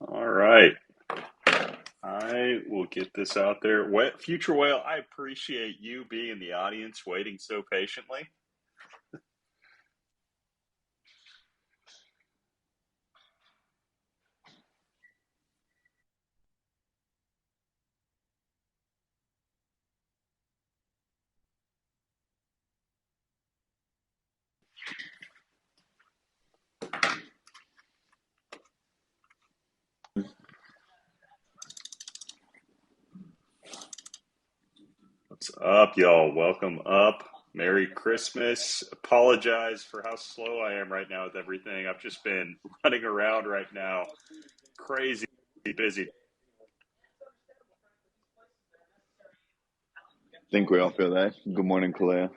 All right. I will get this out there. Future Whale, I appreciate you being in the audience waiting so patiently. What's up, y'all? Welcome up. Merry Christmas. Apologize for how slow I am right now with everything. I've just been running around right now, crazy busy. Think we all feel that. Good morning, Kalea.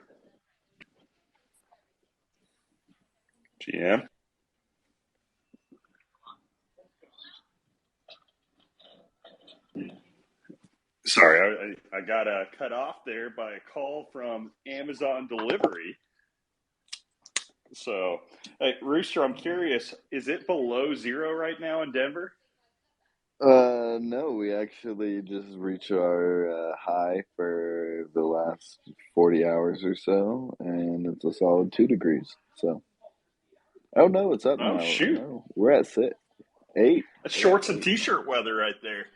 GM. Sorry, I got cut off there by a call from Amazon Delivery. So, hey, Rooster, I'm curious, is it below zero right now in Denver? No, we actually just reached our high for the last 40 hours or so, and it's a solid 2 degrees. So, oh no, it's up Oh, now. shoot. No, we're at 8. That's We're at shorts and 8 now. t-shirt weather right there.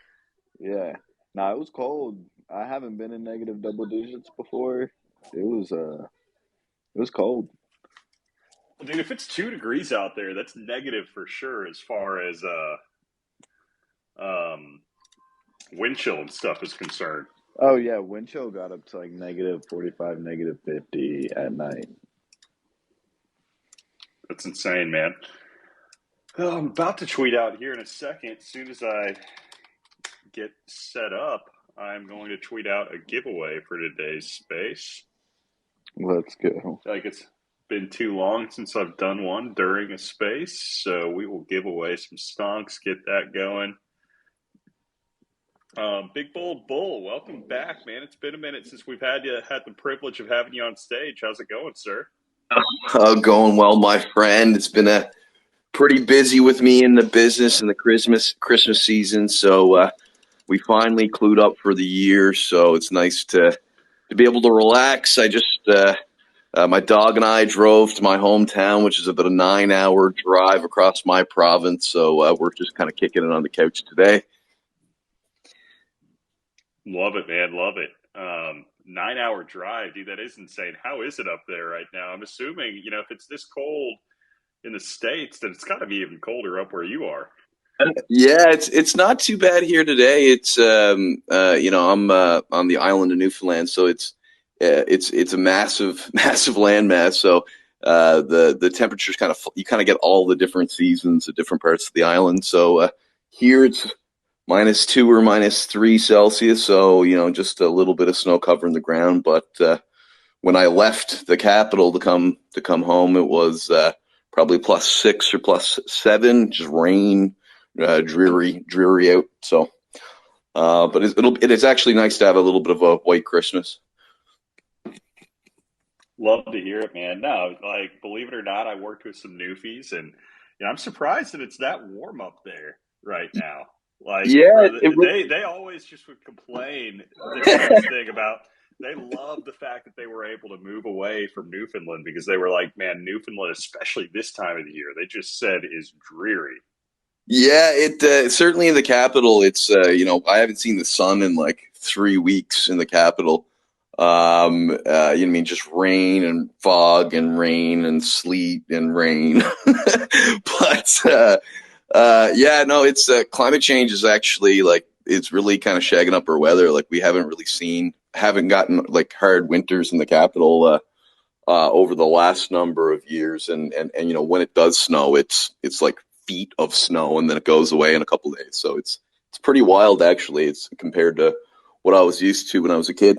Yeah. No, it was cold. I haven't been in negative double digits before. It was cold. Well, dude, if it's 2 degrees out there, that's negative for sure as far as um, wind chill and stuff is concerned. Oh yeah, wind chill got up to like negative 45, negative 50 at night. That's insane, man. Oh, I'm about to tweet out here in a second. As soon as I get set up, I'm going to tweet out a giveaway for today's space. Let's go. Like it's been too long since I've done one during a space, so we will give away some stonks, get that going. Big Bold Bull, welcome back, man. It's been a minute since we've had the privilege of having you on stage. How's it going, sir? Going well, my friend. It's been a pretty busy with me in the business in the Christmas season. So we finally clued up for the year. So it's nice to be able to relax. I just my dog and I drove to my hometown, which is about a 9-hour drive across my province. So we're just kind of kicking it on the couch today. Love it, man. Love it. 9 hour drive, dude. That is insane. How is it up there right now? I'm assuming, if it's this cold in the States, then it's got to be even colder up where you are. Yeah, it's not too bad here today. It's I'm on the island of Newfoundland, so it's a massive massive landmass. So the temperatures you kind of get all the different seasons at different parts of the island. So here it's -2 or -3 Celsius. So just a little bit of snow covering the ground. But when I left the capital to come home, it was probably +6 or +7, just rain, dreary out. So, but it is actually nice to have a little bit of a white Christmas. Love to hear it, man. No, like, believe it or not, I worked with some newfies, and I'm surprised that it's that warm up there right now. Like, Yeah, for they always just would complain this thing about they love the fact that they were able to move away from Newfoundland because they were like, man, Newfoundland, especially this time of the year, they just said is dreary. yeah, it certainly in the capital. It's I haven't seen the sun in like 3 weeks in the capital. I mean, just rain and fog and rain and sleet and rain. But yeah, no, it's climate change is actually like it's really kind of shagging up our weather. Like we haven't gotten like hard winters in the capital over the last number of years, and when it does snow, it's like feet of snow, and then it goes away in a couple of days. So it's pretty wild actually. It's compared to what I was used to when I was a kid.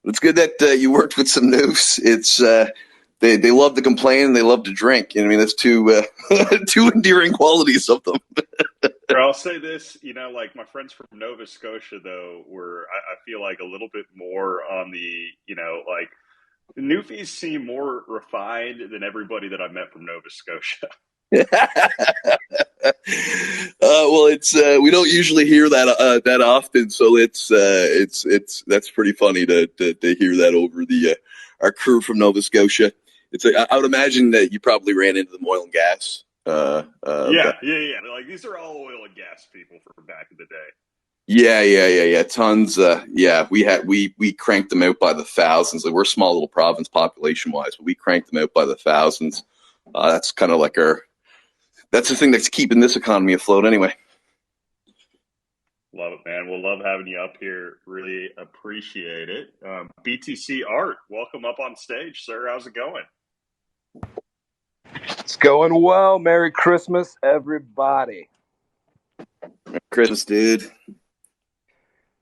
But it's good that you worked with some noobs. It's they love to complain and they love to drink. I mean, that's two two endearing qualities of them. I'll say this, like my friends from Nova Scotia, though, were I feel like a little bit more on the, like the Newfies seem more refined than everybody that I met from Nova Scotia. Well, it's we don't usually hear that that often, so it's that's pretty funny to hear that over the our crew from Nova Scotia. I would imagine that you probably ran into them oil and gas. Yeah. Like these are all oil and gas people from back in the day. Yeah. Tons. Yeah, we cranked them out by the thousands. Like, we're a small little province population wise, but we cranked them out by the thousands. That's kind of like that's the thing that's keeping this economy afloat anyway. Love it, man. We'll love having you up here. Really appreciate it. BTC Art, welcome up on stage, sir. How's it going? It's going well. Merry Christmas, everybody. Merry Christmas, dude.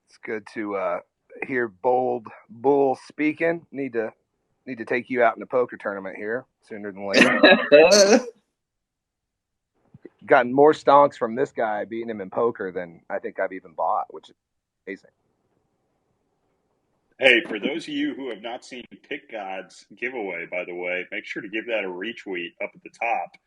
It's good to hear bold bull speaking. Need to take you out in the poker tournament here sooner than later. Gotten more stonks from this guy beating him in poker than I think I've even bought, which is amazing. Hey, for those of you who have not seen Pick God's giveaway, by the way, make sure to give that a retweet up at the top.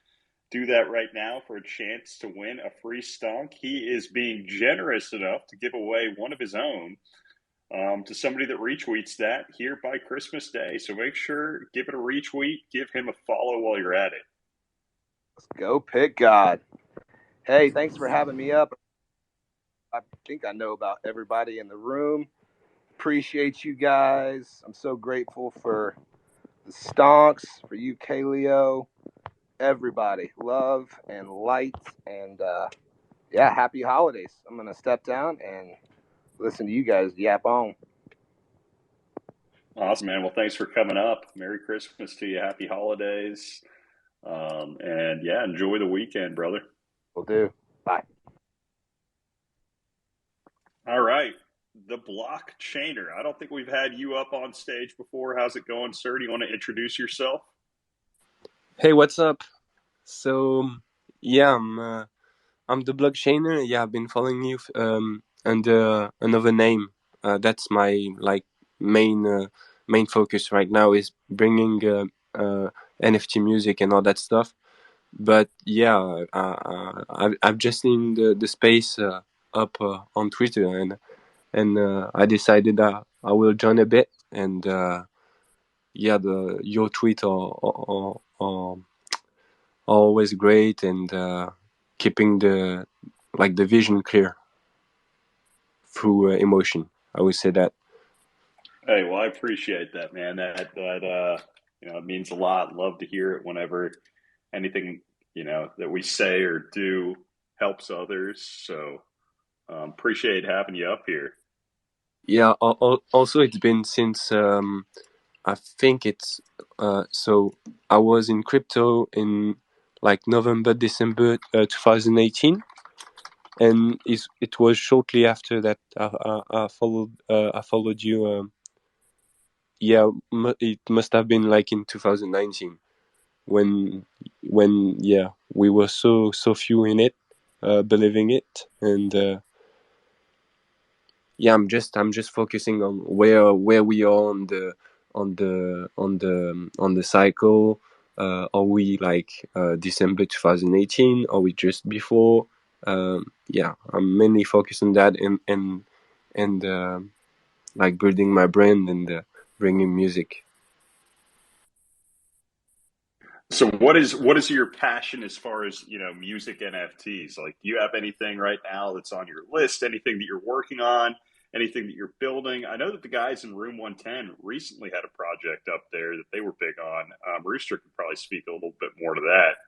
Do that right now for a chance to win a free stonk. He is being generous enough to give away one of his own to somebody that retweets that here by Christmas Day. So make sure, give it a retweet, give him a follow while you're at it. Let's go, Pick God. Hey, thanks for having me up. I think I know about everybody in the room. Appreciate you guys. I'm so grateful for the stonks, for you, Kaleo, everybody. Love and light, and yeah, happy holidays. I'm going to step down and listen to you guys yap on. Awesome, man. Well, thanks for coming up. Merry Christmas to you. Happy holidays. And yeah, enjoy the weekend, brother. Will do. Bye. All right. The Blockchainer. I don't think we've had you up on stage before. How's it going, sir? Do you want to introduce yourself? Hey, what's up? So, yeah, I'm the Blockchainer. Yeah, I've been following you under another name. That's my main focus right now is bringing NFT music and all that stuff. But yeah, I've just seen the space up on Twitter, and I decided that I will join a bit. And yeah, your tweet are always great, and keeping the vision clear through emotion. I would say that. Hey, well, I appreciate that, man. That it means a lot. Love to hear it whenever anything that we say or do helps others. So appreciate having you up here. Yeah. Also, it's been since I think it's so I was in crypto in like November, December 2018, and it was shortly after that I followed you. Yeah, it must have been like in 2019 when yeah, we were so few in it, believing it, and yeah, I'm just focusing on where we are on the cycle. Are we like December 2018? Are we just before? Yeah, I'm mainly focused on that and like building my brand and bringing music. So what is your passion as far as music NFTs? Like, do you have anything right now that's on your list? Anything that you're working on? Anything that you're building? I know that the guys in Room 110 recently had a project up there that they were big on. Rooster could probably speak a little bit more to that.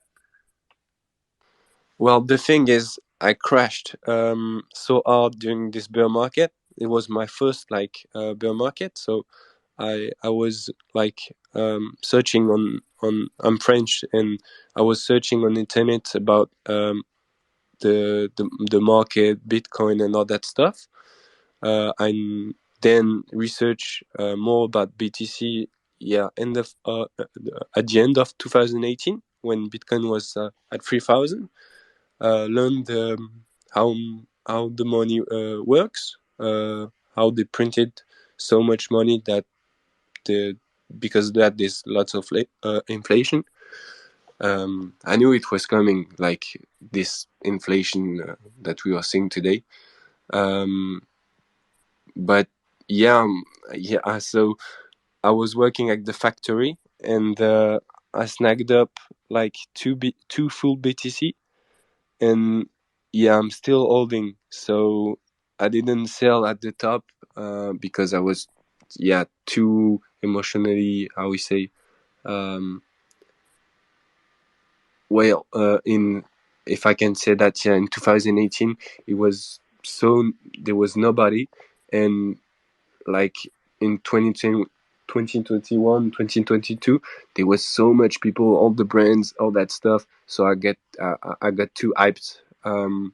Well, the thing is, I crashed so hard during this bear market. It was my first bear market, so I was like searching on I'm French, and I was searching on internet about the market, Bitcoin, and all that stuff. And then research more about BTC. Yeah, at the end of 2018 when Bitcoin was at 3,000. Learned how the money works, how they printed so much money that because of that there's lots of inflation. I knew it was coming, like this inflation that we are seeing today. But yeah, so I was working at the factory, and I snagged up like two full BTC, and yeah, I'm still holding. So I didn't sell at the top because I was too emotionally, how we say, in, if I can say that, in 2018 it was there was nobody, and like in 2021, 2022, there was so much people, all the brands, all that stuff. So I got too hyped, and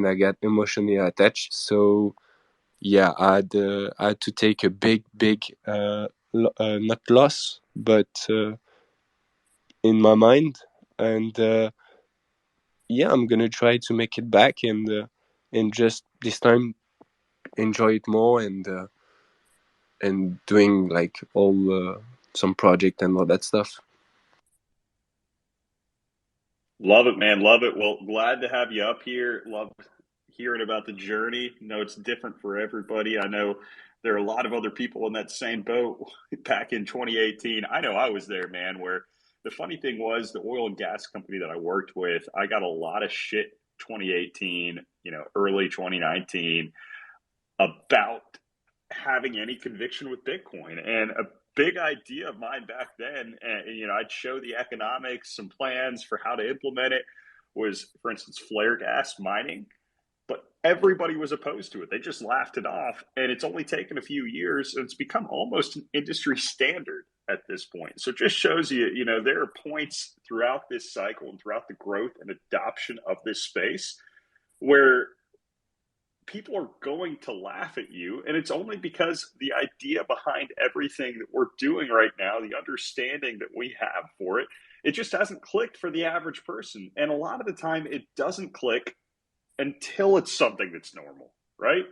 I got emotionally attached. So yeah, I had to take a big not loss, but in my mind, and I'm gonna try to make it back, and just this time enjoy it more, and doing like all some project and all that stuff. Love it, man. Love it. Well, glad to have you up here. Love hearing about the journey. No, it's different for everybody. I know there are a lot of other people in that same boat back in 2018. I know I was there, man, where the funny thing was the oil and gas company that I worked with, I got a lot of shit 2018, early 2019 about having any conviction with Bitcoin. And a big idea of mine back then, and I'd show the economics, some plans for how to implement it, was, for instance, flare gas mining. But everybody was opposed to it. They just laughed it off. And it's only taken a few years, and it's become almost an industry standard at this point. So it just shows you, there are points throughout this cycle and throughout the growth and adoption of this space where people are going to laugh at you. And it's only because the idea behind everything that we're doing right now, the understanding that we have for it, it just hasn't clicked for the average person. And a lot of the time it doesn't click until it's something that's normal, right?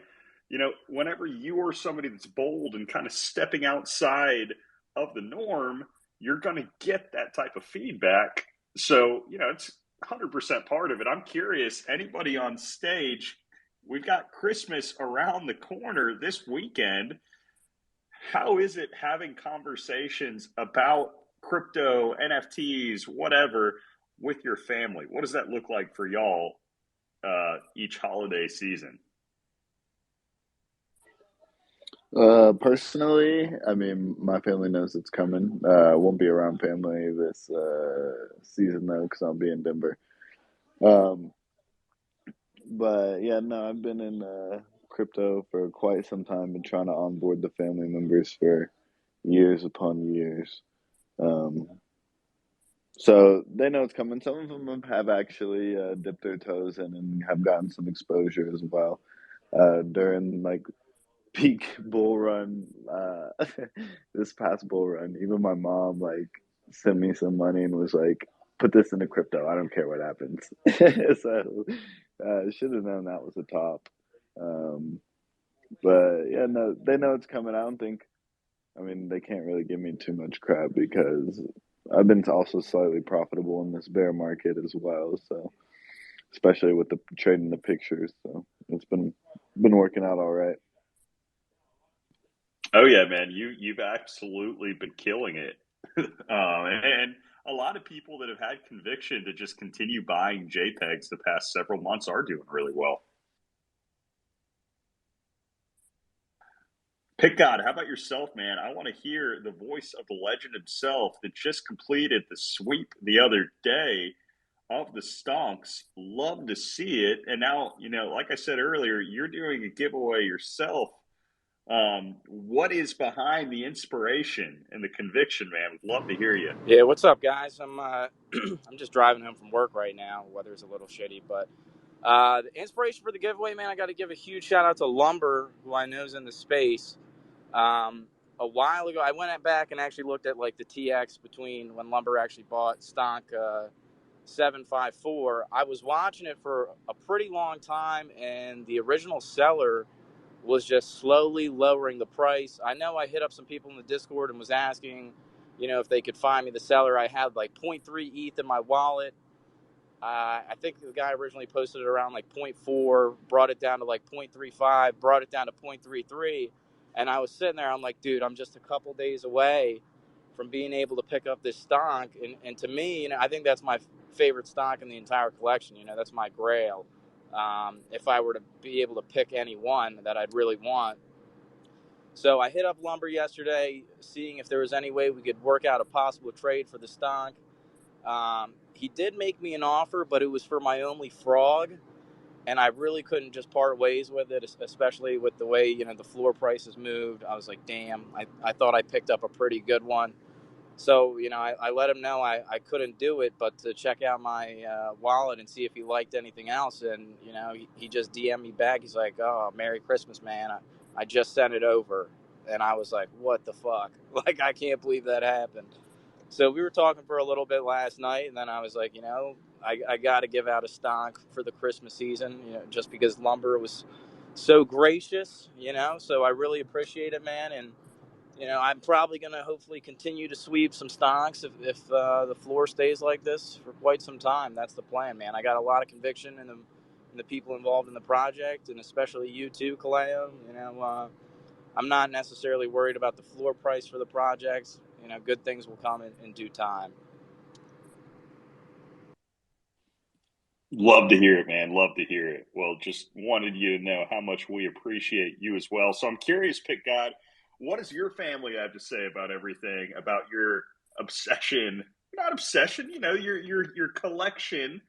Whenever you are somebody that's bold and kind of stepping outside of the norm, you're going to get that type of feedback. So, it's 100% part of it. I'm curious, anybody on stage, we've got Christmas around the corner this weekend. How is it having conversations about crypto, NFTs, whatever, with your family? What does that look like for y'all each holiday season? Personally, I mean, my family knows it's coming. I won't be around family this season though, because I'll be in Denver. But yeah, no, I've been in crypto for quite some time and trying to onboard the family members for years upon years. So they know it's coming. Some of them have actually dipped their toes in and have gotten some exposure as well during like peak bull run. This past bull run, even my mom like sent me some money and was like, "Put this into crypto. I don't care what happens." So should have known that was the top. But yeah, no, they know it's coming. I don't think. I mean, they can't really give me too much crap because I've been also slightly profitable in this bear market as well. So, especially with the trading the pictures, so it's been working out all right. Oh yeah, man, you've absolutely been killing it, and a lot of people that have had conviction to just continue buying JPEGs the past several months are doing really well. Pick God, how about yourself, man? I want to hear the voice of the legend himself that just completed the sweep the other day of the Stonks. Love to see it. And now, like I said earlier, you're doing a giveaway yourself. What is behind the inspiration and the conviction, man? Would love to hear you. Yeah, what's up, guys? I'm I'm just driving home from work right now. Weather's a little shitty, but the inspiration for the giveaway, man, I got to give a huge shout out to Lumber, who I know is in the space. A while ago, I went back and actually looked at like the TX between when Lumber actually bought Stonk 754. I was watching it for a pretty long time, and the original seller was just slowly lowering the price. I know I hit up some people in the Discord and was asking if they could find me the seller. I had like 0.3 ETH in my wallet. I think the guy originally posted it around like 0.4, brought it down to like 0.35, brought it down to 0.33. And I was sitting there, I'm like, dude, I'm just a couple days away from being able to pick up this stock. And to me, I think that's my favorite stock in the entire collection. That's my grail. If I were to be able to pick any one that I'd really want. So I hit up Lumber yesterday, seeing if there was any way we could work out a possible trade for the stock. He did make me an offer, but it was for my only frog, and I really couldn't just part ways with it, especially with the way, the floor prices moved. I was like, damn, I thought I picked up a pretty good one. So, I let him know I couldn't do it, but to check out my wallet and see if he liked anything else. And, he just DM'd me back. He's like, oh, Merry Christmas, man. I just sent it over. And I was like, what the fuck? Like, I can't believe that happened. So we were talking for a little bit last night, and then I was like, I got to give out a stock for the Christmas season, just because Lumber was so gracious, so I really appreciate it, man. And, I'm probably going to hopefully continue to sweep some stocks if the floor stays like this for quite some time. That's the plan, man. I got a lot of conviction in the people involved in the project, and especially you too, Kaleo. I'm not necessarily worried about the floor price for the projects. Good things will come in due time. Love to hear it, man. Love to hear it. Well, just wanted you to know how much we appreciate you as well. So I'm curious, Pick God, what does your family have to say about everything, about your obsession, not obsession, your collection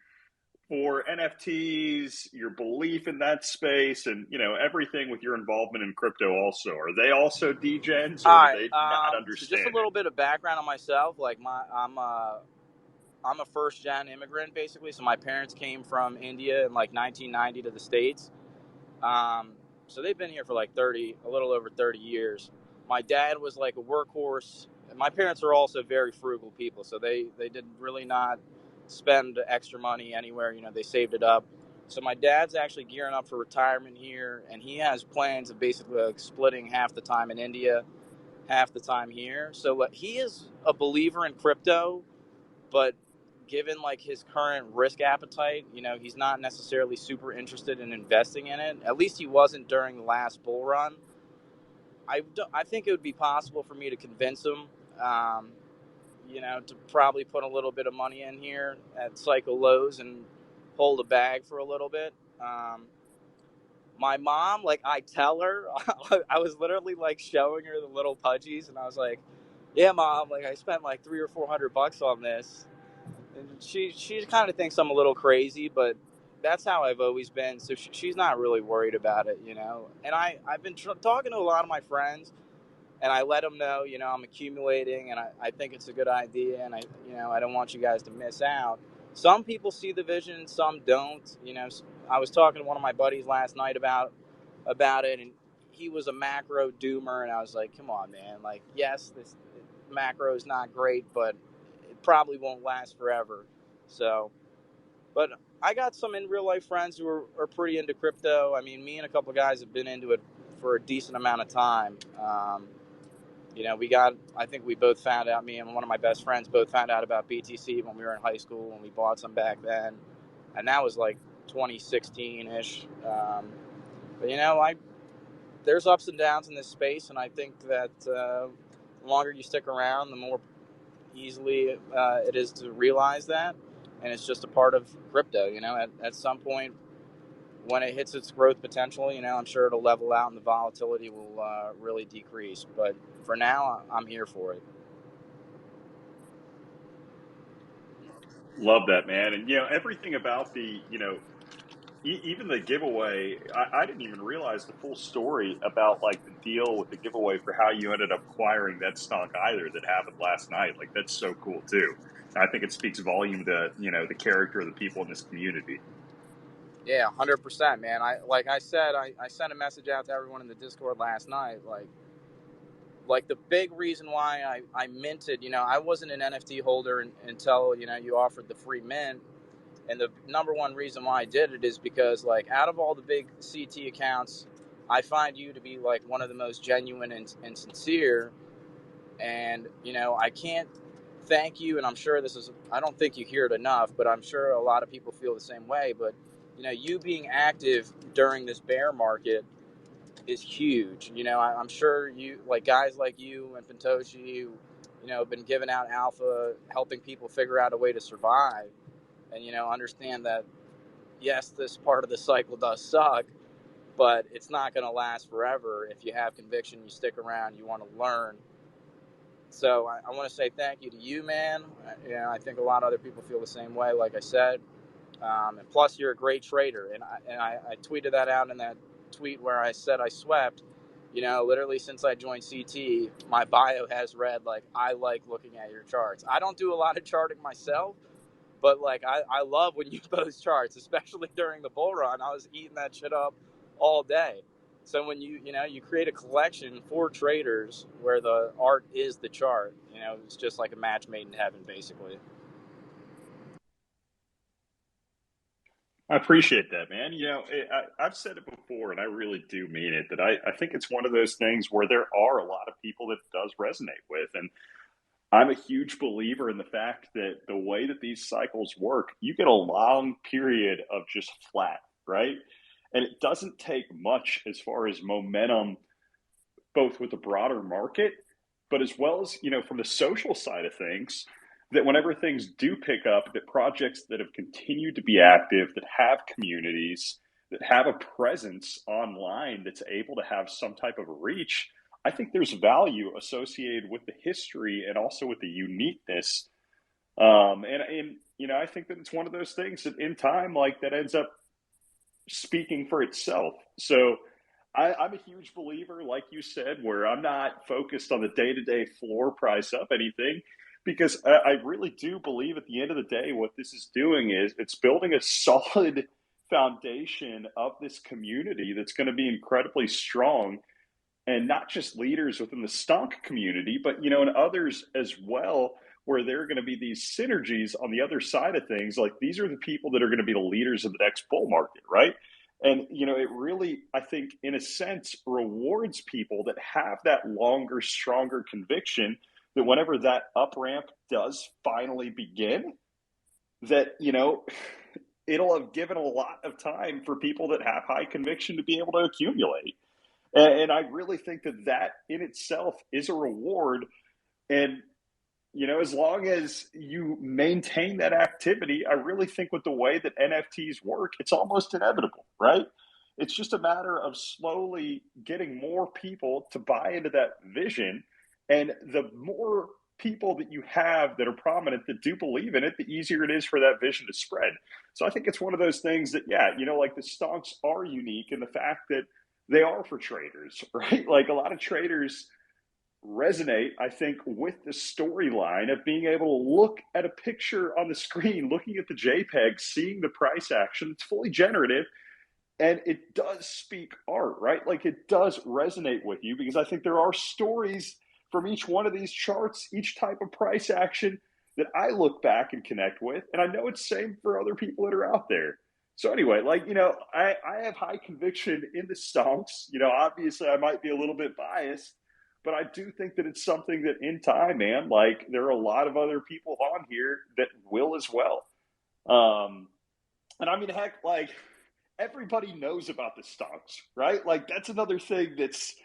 for NFTs, your belief in that space, and, everything with your involvement in crypto also. Are they also degens, All or do right. they not So just a understand little bit of background on myself. Like I'm a first-gen immigrant, basically. So my parents came from India in like 1990 to the States. So they've been here for like a little over 30 years. My dad was like a workhorse. My parents are also very frugal people, so they did really not spend extra money anywhere. They saved it up. So my dad's actually gearing up for retirement here, and he has plans of basically like splitting half the time in India, half the time here. So he is a believer in crypto, but given like his current risk appetite, he's not necessarily super interested in investing in it. At least he wasn't during the last bull run. I think it would be possible for me to convince him, to probably put a little bit of money in here at cycle lows and hold a bag for a little bit. My mom, like, I tell her, I was literally like showing her the little pudgies, and I was like, yeah, Mom, like I spent like $300 or $400 on this. And she kind of thinks I'm a little crazy, but that's how I've always been. So she's not really worried about it, And I've been talking to a lot of my friends, and I let them know, I'm accumulating, and I think it's a good idea, and I don't want you guys to miss out. Some people see the vision, some don't. I was talking to one of my buddies last night about it, and he was a macro doomer, and I was like, come on, man. Like, yes, this macro is not great, but it probably won't last forever. So, but I got some in real life friends who are pretty into crypto. I mean, me and a couple of guys have been into it for a decent amount of time. I think we both found out, me and one of my best friends both found out about BTC when we were in high school, when we bought some back then. And that was like 2016-ish. But, there's ups and downs in this space, and I think that the longer you stick around, the more easily it is to realize that. And it's just a part of crypto, at some point when it hits its growth potential, I'm sure it'll level out and the volatility will really decrease. But for now, I'm here for it. Love that, man. And, everything about the, even the giveaway, I didn't even realize the full story about like the deal with the giveaway for how you ended up acquiring that stock either that happened last night. Like, that's so cool too. And I think it speaks volume to, the character of the people in this community. Yeah, 100%, man. I said, I sent a message out to everyone in the Discord last night. Like the big reason why I minted, I wasn't an NFT holder until, you offered the free mint. And the number one reason why I did it is because, like, out of all the big CT accounts, I find you to be like one of the most genuine and sincere. And, I can't thank you. And I'm sure I don't think you hear it enough, but I'm sure a lot of people feel the same way. But, you being active during this bear market is huge. I'm sure you, like guys like you and Pentoshi, who, have been giving out alpha, helping people figure out a way to survive and, understand that, yes, this part of the cycle does suck, but it's not going to last forever. If you have conviction, you stick around, you want to learn. So I want to say thank you to you, man. I think a lot of other people feel the same way, like I said. And plus, you're a great trader. And I tweeted that out in that tweet where I said I swept. Literally since I joined CT, my bio has read, like, I like looking at your charts. I don't do a lot of charting myself, but, like, I love when you post charts, especially during the bull run. I was eating that shit up all day. So when you create a collection for traders where the art is the chart, it's just like a match made in heaven, basically. I appreciate that, man. I've said it before, and I really do mean it, that I think it's one of those things where there are a lot of people that it does resonate with. And I'm a huge believer in the fact that the way that these cycles work, you get a long period of just flat, right? And it doesn't take much as far as momentum, both with the broader market, but as well as, from the social side of things, that whenever things do pick up, that projects that have continued to be active, that have communities, that have a presence online that's able to have some type of reach, I think there's value associated with the history and also with the uniqueness. I think that it's one of those things that in time, like, that ends up speaking for itself. So I'm a huge believer, like you said, where I'm not focused on the day-to-day floor price of anything, because I really do believe at the end of the day, what this is doing is it's building a solid foundation of this community that's going to be incredibly strong, and not just leaders within the stonk community, but, and others as well, where there are going to be these synergies on the other side of things. Like, these are the people that are going to be the leaders of the next bull market, right? And, it really, I think, in a sense, rewards people that have that longer, stronger conviction that whenever that up ramp does finally begin, that, it'll have given a lot of time for people that have high conviction to be able to accumulate. And I really think that that in itself is a reward. And, as long as you maintain that activity, I really think with the way that NFTs work, it's almost inevitable, right? It's just a matter of slowly getting more people to buy into that vision. And the more people that you have that are prominent that do believe in it, the easier it is for that vision to spread. So I think it's one of those things that, yeah, like the stonks are unique in the fact that they are for traders, right? Like, a lot of traders resonate, I think, with the storyline of being able to look at a picture on the screen, looking at the JPEG, seeing the price action. It's fully generative, and it does speak art, right? Like, it does resonate with you, because I think there are stories from each one of these charts, each type of price action, that I look back and connect with. And I know it's the same for other people that are out there. So anyway, like, I have high conviction in the stonks. Obviously I might be a little bit biased, but I do think that it's something that in time, man, like, there are a lot of other people on here that will as well. And I mean, heck, like, everybody knows about the stonks, right? Like, that's another thing that's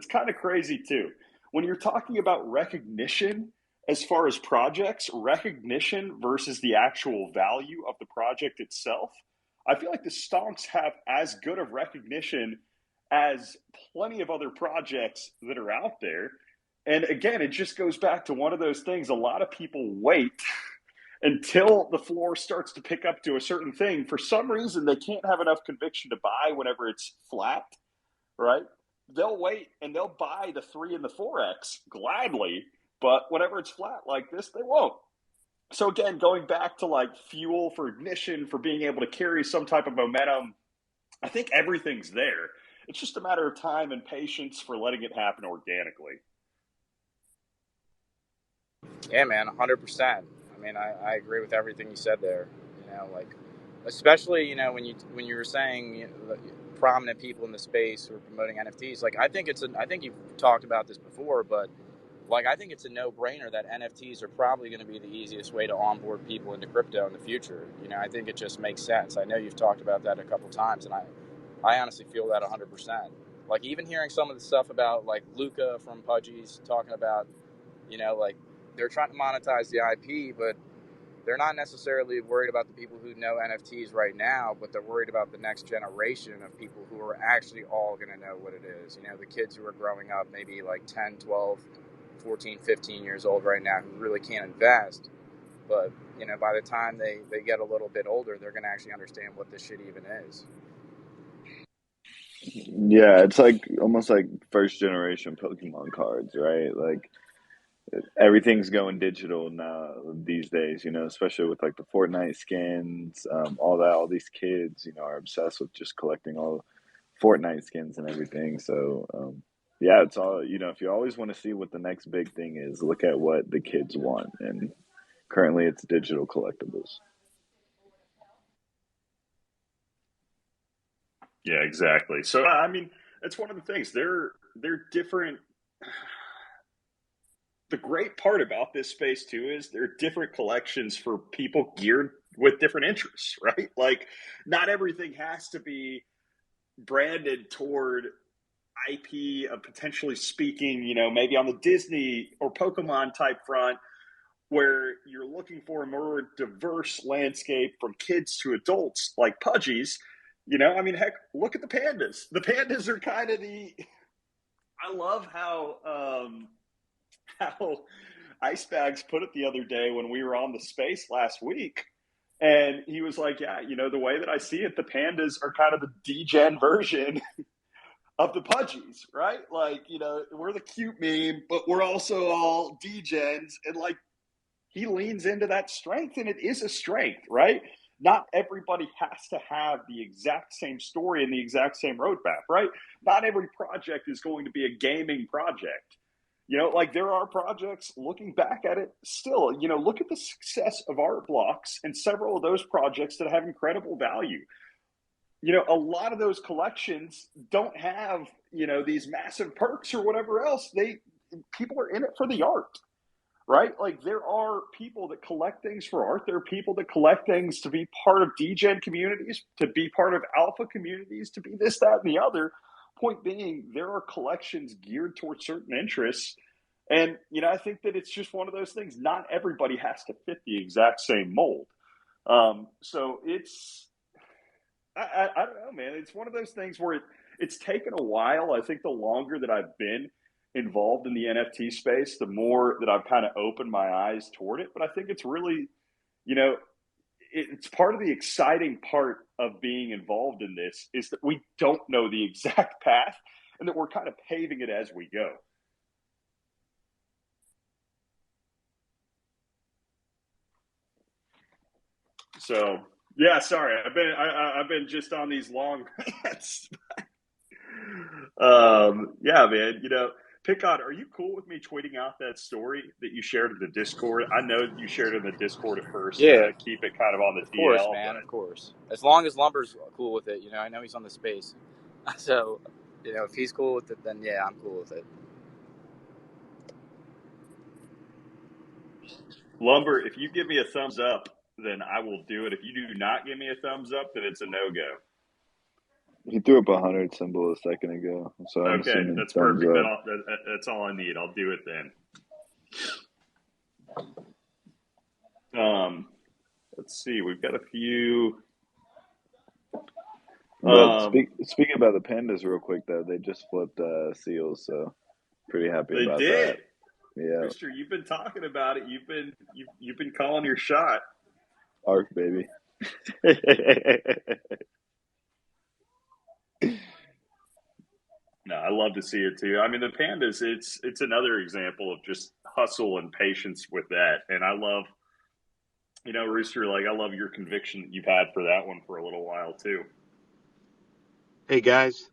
kind of crazy too. When you're talking about recognition, as far as projects, recognition versus the actual value of the project itself, I feel like the stonks have as good of recognition as plenty of other projects that are out there. And again, it just goes back to one of those things. A lot of people wait until the floor starts to pick up to a certain thing. For some reason, they can't have enough conviction to buy whenever it's flat, right? They'll wait and they'll buy the 3 and the 4X gladly, but whenever it's flat like this, they won't. So again, going back to, like, fuel for ignition, for being able to carry some type of momentum, I think everything's there. It's just a matter of time and patience for letting it happen organically. Yeah, man, 100%. I mean, I agree with everything you said there. Like, especially, when you were saying, prominent people in the space who are promoting NFTs. Like, I think you've talked about this before, but like, I think it's a no-brainer that NFTs are probably going to be the easiest way to onboard people into crypto in the future. You know, I think it just makes sense. I know you've talked about that a couple times, and I honestly feel that 100%. Like, even hearing some of the stuff about, like, Luca from Pudgy's talking about, you know, like, they're trying to monetize the IP, but they're not necessarily worried about the people who know NFTs right now, but they're worried about the next generation of people who are actually all going to know what it is. You know, the kids who are growing up maybe like 10, 12, 14, 15 years old right now who really can't invest. But, you know, by the time they get a little bit older, they're going to actually understand what this shit even is. Yeah, it's like almost like first generation Pokemon cards, right? Like everything's going digital now these days, you know, especially with like the Fortnite skins, all that. All these kids, you know, are obsessed with just collecting all Fortnite skins and everything. So, yeah, it's all, you know, if you always want to see what the next big thing is, look at what the kids want. And currently it's digital collectibles. Yeah, exactly. So I mean, that's one of the things. They're different. The great part about this space too is there are different collections for people geared with different interests, right? Like, not everything has to be branded toward IP of potentially speaking, you know, maybe on the Disney or Pokemon type front, where you're looking for a more diverse landscape from kids to adults like Pudgy's. You know, I mean, heck, look at the pandas. The pandas are kind of the. I love how Icebags put it the other day when we were on the space last week. And he was like, yeah, you know, the way that I see it, the pandas are kind of the degen version of the Pudgies, right? Like, you know, we're the cute meme, but we're also all degens. And like, he leans into that strength, and it is a strength, right? Not everybody has to have the exact same story and the exact same roadmap, right? Not every project is going to be a gaming project. You know, like, there are projects looking back at it still, you know, look at the success of art blocks and several of those projects that have incredible value. You know, a lot of those collections don't have, you know, these massive perks or whatever else. People are in it for the art, right? Like, there are people that collect things for art. There are people that collect things to be part of degen communities, to be part of alpha communities, to be this, that, and the other. Point being, there are collections geared towards certain interests. And, you know, I think that it's just one of those things. Not everybody has to fit the exact same mold. So I don't know, man. It's one of those things where it's taken a while. I think the longer that I've been involved in the NFT space, the more that I've kind of opened my eyes toward it. But I think it's really, you know, it's part of the exciting part of being involved in this is that we don't know the exact path and that we're kind of paving it as we go. So yeah, sorry, I've been just on these long rants. Yeah, man. You know, Picon, are you cool with me tweeting out that story that you shared in the Discord? I know you shared it in the Discord at first Yeah, to keep it kind of on of the course, TL, man, but of course. As long as Lumber's cool with it, you know, I know he's on the space. So, you know, if he's cool with it, then yeah, I'm cool with it. Lumber, if you give me a thumbs up, then I will do it. If you do not give me a thumbs up, then it's a no go. He threw up 100 symbol a second ago, so I'm Okay, assuming that's thumbs perfect. up. That's all I need. I'll do it then. Let's see. We've got a few. But speaking about the pandas real quick, though, they just flipped seals, so pretty happy They about that. did. Yeah, Mister, you've been talking about it. You've been calling your shot. ARC, baby. No, I love to see it too. I mean, the pandas. It's another example of just hustle and patience with that. And I love, you know, Rooster. Like, I love your conviction that you've had for that one for a little while too. Hey guys.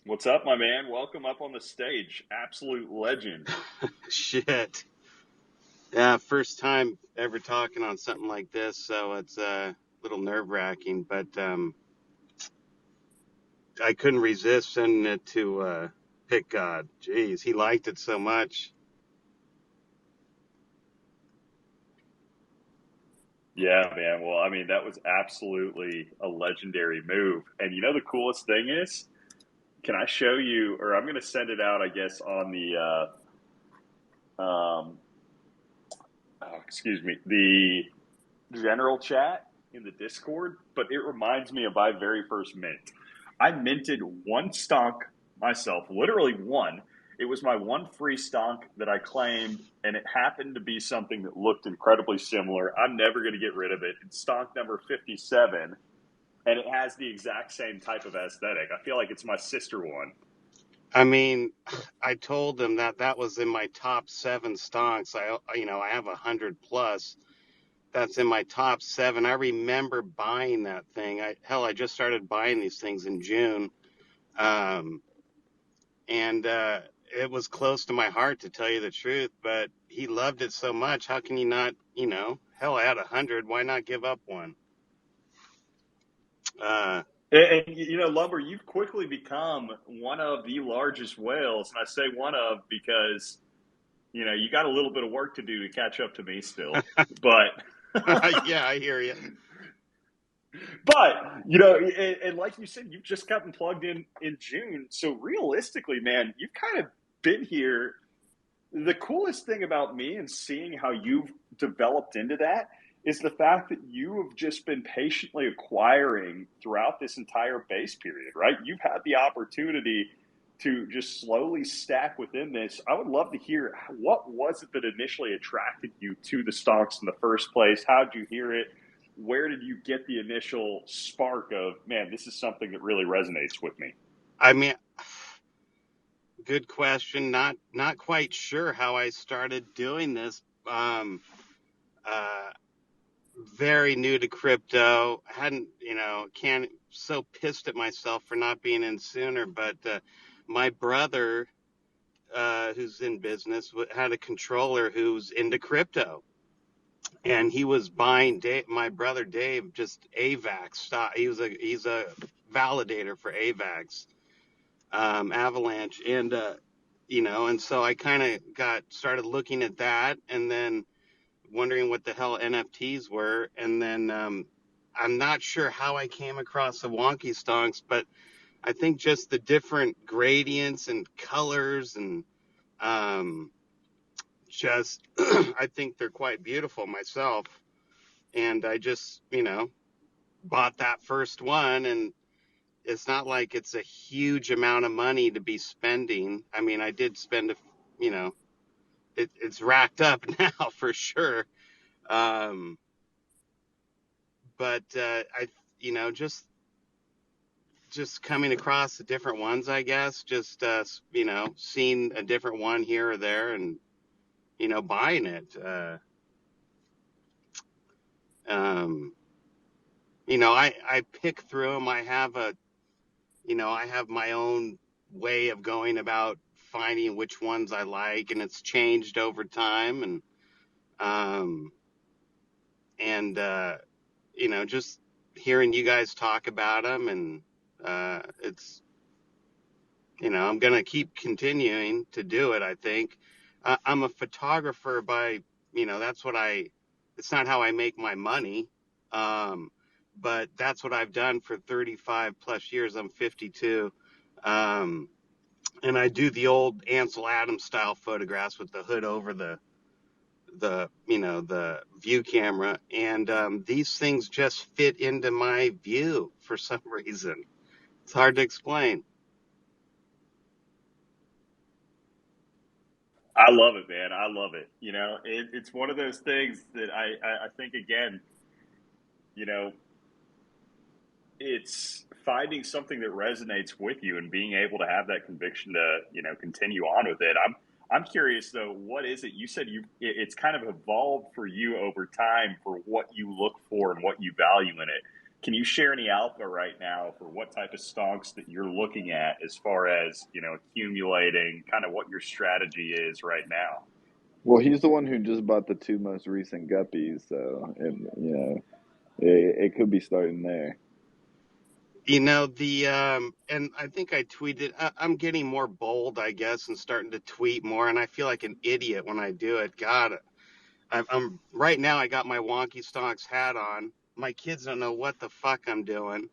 What's up, my man? Welcome up on the stage. Absolute legend. Shit. Yeah, first time ever talking on something like this, so it's a little nerve-wracking, but I couldn't resist sending it to pit god. Jeez, he liked it so much. Yeah, man. Well, I mean, that was absolutely a legendary move. And you know, the coolest thing is, can I show you, or I'm going to send it out, I guess, on the, excuse me, the general chat in the Discord, but it reminds me of my very first mint. I minted one stonk myself, literally one. It was my one free stonk that I claimed, and it happened to be something that looked incredibly similar. I'm never going to get rid of it. It's stonk number 57, and it has the exact same type of aesthetic. I feel like it's my sister one. I mean, I told them that was in my top 7 stonks. I have 100 plus. That's in my top 7. I remember buying that thing. I just started buying these things in June. And it was close to my heart, to tell you the truth, but he loved it so much. How can you not, I had 100. Why not give up one? And you know, Lumber, you've quickly become one of the largest whales. And I say one of because, you know, you got a little bit of work to do to catch up to me still. But Yeah, I hear you. But you know, and like you said, you've just gotten plugged in June. So realistically, man, you've kind of been here. The coolest thing about me and seeing how you've developed into that is the fact that you have just been patiently acquiring throughout this entire base period, right? You've had the opportunity to just slowly stack within this. I would love to hear, what was it that initially attracted you to the stocks in the first place? How did you hear it? Where did you get the initial spark of, man, this is something that really resonates with me? I mean, good question. Not quite sure how I started doing this. Very new to crypto. Hadn't, can't so pissed at myself for not being in sooner. But my brother, who's in business, had a controller who's into crypto, and he was buying my brother Dave just AVAX stock. He's a validator for AVAX, Avalanche, and and so I kind of started looking at that, and then wondering what the hell NFTs were, and then I'm not sure how I came across the Wonky Stonks, but I think just the different gradients and colors and just I think they're quite beautiful myself, and I just bought that first one, and it's not like it's a huge amount of money to be spending. I mean, I did spend you know it's racked up now for sure. um but I just coming across the different ones, I guess, just seeing a different one here or there, and buying it. um I pick through them. I have my own way of going about finding which ones I like, and it's changed over time. Um, and just hearing you guys talk about them, and it's, I'm going to keep continuing to do it, I think. I'm a photographer that's it's not how I make my money. Um, but that's what I've done for 35 plus years. I'm 52. Um, and I do the old Ansel Adams style photographs with the hood over the view camera, and these things just fit into my view for some reason. It's hard to explain. I love it, man. I love it. You know, it's one of those things that I think, again, you know, it's finding something that resonates with you and being able to have that conviction to, continue on with it. I'm curious though, what is it? You said it's kind of evolved for you over time for what you look for and what you value in it. Can you share any alpha right now for what type of stonks that you're looking at as far as, accumulating, kind of what your strategy is right now? Well, he's the one who just bought the 2 most recent guppies, so it could be starting there. And I think I tweeted. I'm getting more bold, I guess, and starting to tweet more. And I feel like an idiot when I do it. God, I'm right now. I got my Wonky Stonks hat on. My kids don't know what the fuck I'm doing.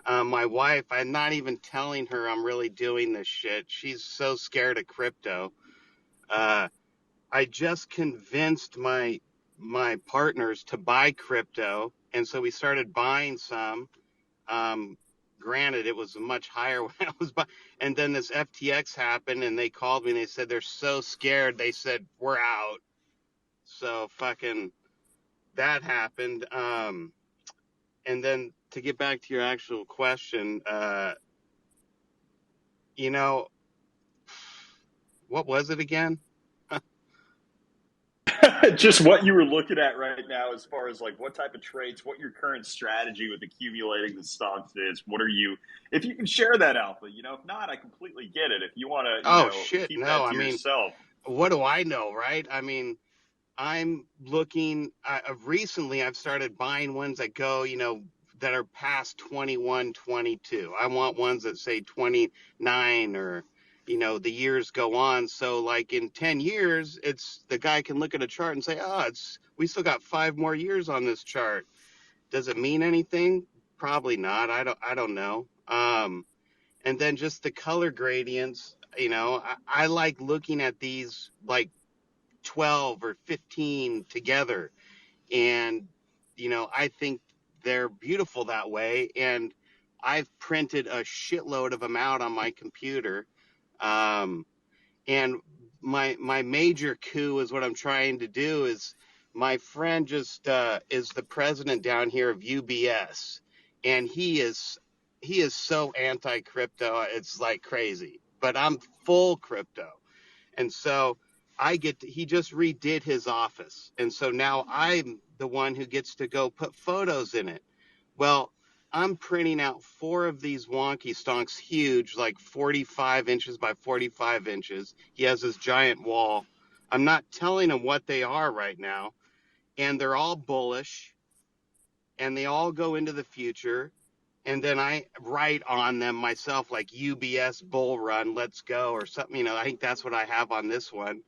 My wife, I'm not even telling her I'm really doing this shit. She's so scared of crypto. Uh, I just convinced my partners to buy crypto, and so we started buying some. Um, Granted, it was much higher when I was buying, and then this FTX happened, and they called me and they said they're so scared. They said we're out. So fucking that happened. And then to get back to your actual question, you know, what was it again? Just what you were looking at right now, as far as like what type of traits, what your current strategy with accumulating the stocks is. What are you, if you can share that, Alpha? If not, I completely get it. If you want to, Oh shit, keep no. that I to mean, yourself. what do I know, right? I mean, I'm looking recently I've started buying ones that go, that are past 21, 22. I want ones that say 29 or the years go on. So like in 10 years, it's the guy can look at a chart and say, "Oh, we still got 5 more years on this chart." Does it mean anything? Probably not. I don't know. And then just the color gradients, I like looking at these like 12 or 15 together. And, I think they're beautiful that way. And I've printed a shitload of them out on my computer. Um, and my major coup is what I'm trying to do is my friend just is the president down here of UBS. And he is so anti crypto. It's like crazy, but I'm full crypto. And so he just redid his office. And so now I'm the one who gets to go put photos in it. Well, I'm printing out 4 of these Wonky Stonks, huge, like 45 inches by 45 inches. He has this giant wall. I'm not telling him what they are right now. And they're all bullish and they all go into the future. And then I write on them myself, like UBS Bull Run, let's go, or something. I think that's what I have on this one.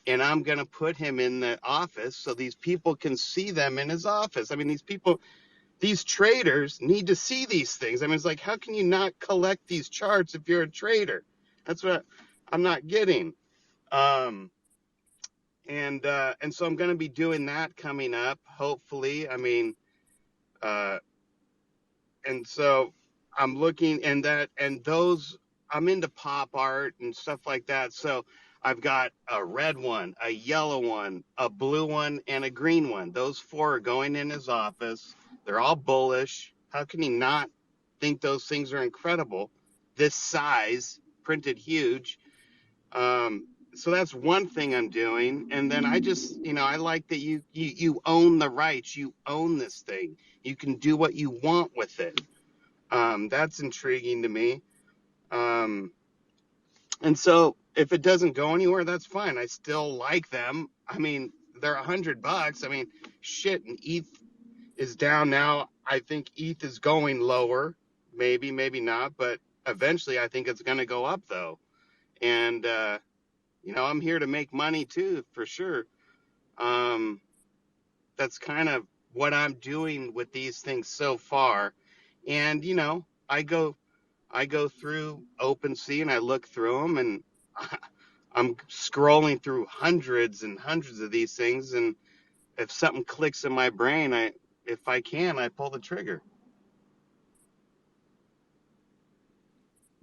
And I'm going to put him in the office so these people can see them in his office. I mean, these traders need to see these things. I mean, it's like, how can you not collect these charts if you're a trader? That's what I'm not getting. Um, and so I'm going to be doing that coming up, hopefully. I mean, uh, and so I'm looking and those I'm into pop art and stuff like that. So I've got a red one, a yellow one, a blue one, and a green one. Those 4 are going in his office. They're all bullish. How can he not think those things are incredible? This size, printed huge. So that's one thing I'm doing. And then I just, I like that you own the rights. You own this thing. You can do what you want with it. That's intriguing to me. Um, and so if it doesn't go anywhere, that's fine. I still like them. I mean, they're $100. I mean, shit. And ETH is down now. I think ETH is going lower. Maybe, maybe not. But eventually, I think it's going to go up though. And I'm here to make money too, for sure. Um, that's kind of what I'm doing with these things so far. And I go through OpenSea and I look through them and I'm scrolling through hundreds and hundreds of these things. And if something clicks in my brain, if I can, I pull the trigger.